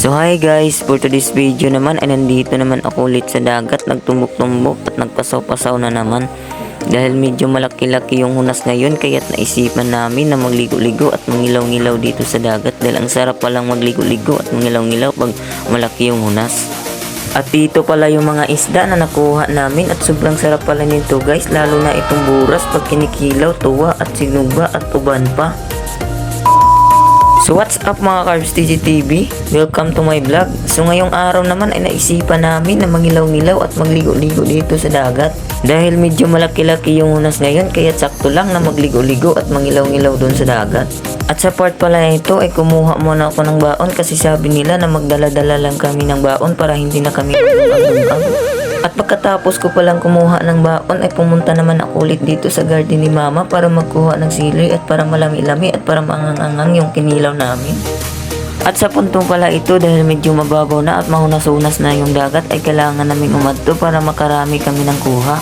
So hi guys, for today's video naman ay nandito naman ako ulit sa dagat, nagtumbok-tumbok at nagpasaw-pasaw na naman. Dahil medyo malaki-laki yung hunas ngayon, kaya't naisipan namin na magligo-ligo at mangilaw-ngilaw dito sa dagat. Dahil ang sarap palang magligo-ligo at mangilaw-ngilaw pag malaki yung hunas. At dito pala yung mga isda na nakuha namin at sobrang sarap pala nito guys, lalo na itong buras pag kinikilaw, tuwa at sinuga at uban pa. So what's up mga Carbs TV? Welcome to my vlog. So ngayong araw naman ay naisipan namin na mangilaw-ngilaw at magligo-ligo dito sa dagat. Dahil medyo malaki-laki yung hunas ngayon, kaya sakto lang na magligo-ligo at mangilaw-ngilaw doon sa dagat. At sa part pala nito ay kumuha muna ako ng baon kasi sabi nila na magdala-dala lang kami ng baon para hindi na kami magdungkang. At pagkatapos ko palang kumuha ng baon ay pumunta naman ako ulit dito sa garden ni mama para magkuha ng sili at para malami-lami at para maangang-angang yung kinilaw namin. At sa puntong pala ito, dahil medyo mababaw na at mahunas-hunas na yung dagat, ay kailangan namin umadto para makarami kami ng kuha.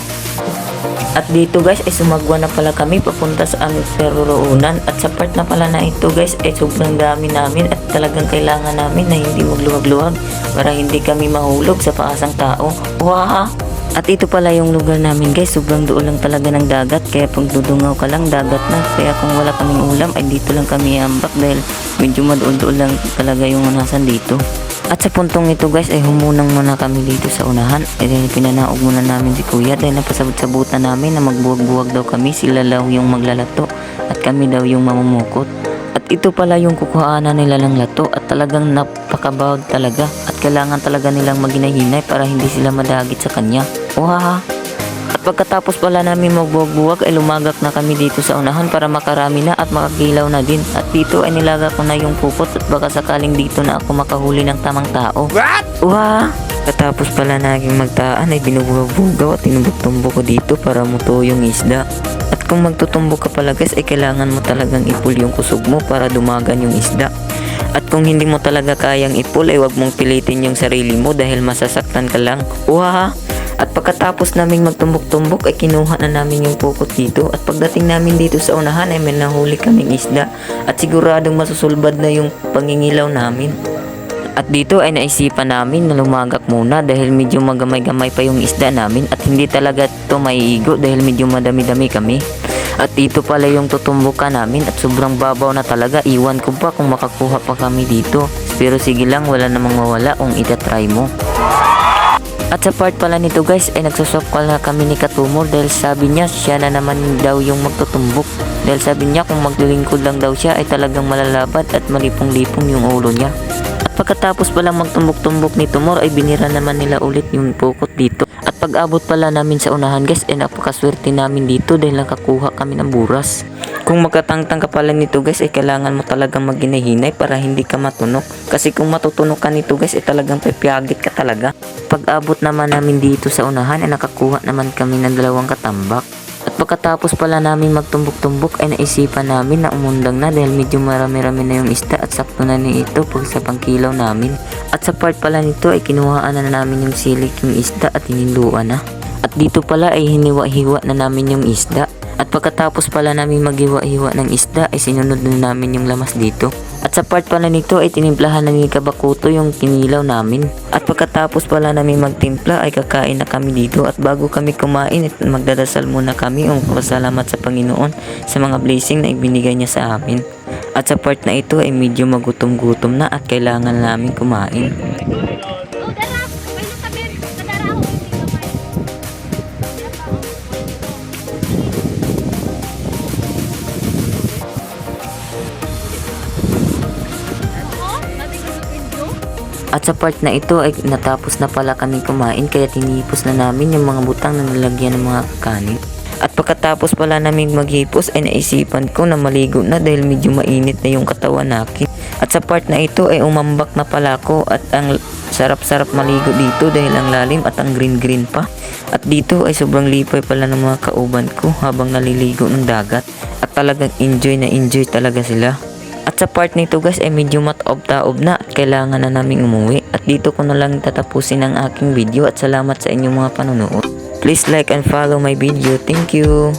At dito guys ay sumagwa na pala kami papunta sa aming peruroonan. At sa part na pala na ito guys ay sobrang dami namin at talagang kailangan namin na hindi magluwag-luwag para hindi kami mahulog sa paasang tao. Wow! At ito pala yung lugar namin guys, sobrang doon lang talaga ng dagat, kaya pag dudungaw ka lang dagat na. Kaya kung wala kaming ulam ay dito lang kami ambak dahil medyo madoon-doon lang talaga yung nasan dito. At sa puntong ito guys ay humunang muna kami dito sa unahan. Dahil pinanaog muna namin si kuya dahil napasabot-sabutan namin na magbuwag-buwag daw kami, sila daw yung maglalato at kami daw yung mamumukot. At ito pala yung kukuhaanan nila ng lato at talagang napakabawd talaga at kailangan talaga nilang maginahinay para hindi sila madagit sa kanya. Wow! At pagkatapos pala namin magbuwag-buwag ay lumagak na kami dito sa unahan para makarami na at makakilaw na din. At dito ay nilaga ko na yung pupot at baka sakaling dito na ako makahuli ng tamang tao. What? Wow! Katapos pala naging magtaan ay binubugaw at tinumbok-tumbok ko dito para muto yung isda. At kung magtutumbok ka pala guys ay kailangan mo talagang ipul yung kusog mo para dumagan yung isda. At kung hindi mo talaga kayang ipul ay wag mong pilitin yung sarili mo dahil masasaktan ka lang. Wow! At pagkatapos naming magtumbok-tumbok ay kinuha na namin yung pukot dito. At pagdating namin dito sa unahan ay may nahuli kaming isda. At siguradong masusulbad na yung pangingilaw namin. At dito ay naisipan namin na lumagak muna dahil medyo magamay-gamay pa yung isda namin. At hindi talaga ito maiigo dahil medyo madami-dami kami. At dito pala yung tutumbukan namin at sobrang babaw na talaga. Iwan ko pa kung makakuha pa kami dito. Pero sige lang, wala namang mawala kung itatry mo. At sa part pala nito guys ay nagsuswap na kami ni Katumor dahil sabi niya siya na naman daw yung magtutumbok. Dahil sabi niya kung maglilingkod lang daw siya ay talagang malalabad at malipong-lipong yung ulo niya. At pagkatapos pala magtumbok-tumbok ni Tumor ay binira naman nila ulit yung pukot dito. At pag-abot pala namin sa unahan guys ay napakaswerte namin dito dahil nakakuha kami ng buras. Kung magkatangtang ka pala nito guys ay kailangan mo talagang maginahinay para hindi ka matunok. Kasi kung matutunok ka nito guys ay talagang pipiyagit ka talaga. Pag-abot naman namin dito sa unahan ay nakakuha naman kami ng 2 katambak. At pagkatapos pala namin magtumbok-tumbok ay naisipan namin na umundang na dahil medyo marami-rami na yung isda at sakto na ito pag sa pangkilaw namin. At sa part pala nito ay kinuhaan na namin yung silik yung isda at hiniluan na. At dito pala ay hiniwa-hiwa na namin yung isda. At pagkatapos pala namin maghiwa-hiwa ng isda ay sinunod na namin yung lamas dito. At sa part pala nito ay tinimplahan na ni Kabakuto yung kinilaw namin. At pagkatapos pala namin magtimpla ay kakain na kami dito. At bago kami kumain at magdadasal muna kami ang pasalamat sa Panginoon sa mga blessing na ibinigay niya sa amin. At sa part na ito ay medyo magutom-gutom na at kailangan namin kumain. At sa part na ito ay natapos na pala kami kumain kaya tinipos na namin yung mga butang na nilagyan ng mga kanin. At pagkatapos pala namin maghipos ay naisipan ko na maligo na dahil medyo mainit na yung katawan nakin. At sa part na ito ay umambak na pala ko at ang sarap-sarap maligo dito dahil ang lalim at ang green-green pa. At dito ay sobrang lipay pala ng mga kauban ko habang naliligo ng dagat. At talagang enjoy na enjoy talaga sila. At sa part nito guys ay medyo mataob-taob na at kailangan na naming umuwi. At dito ko na lang tatapusin ang aking video at salamat sa inyong mga panonood. Please like and follow my video. Thank you!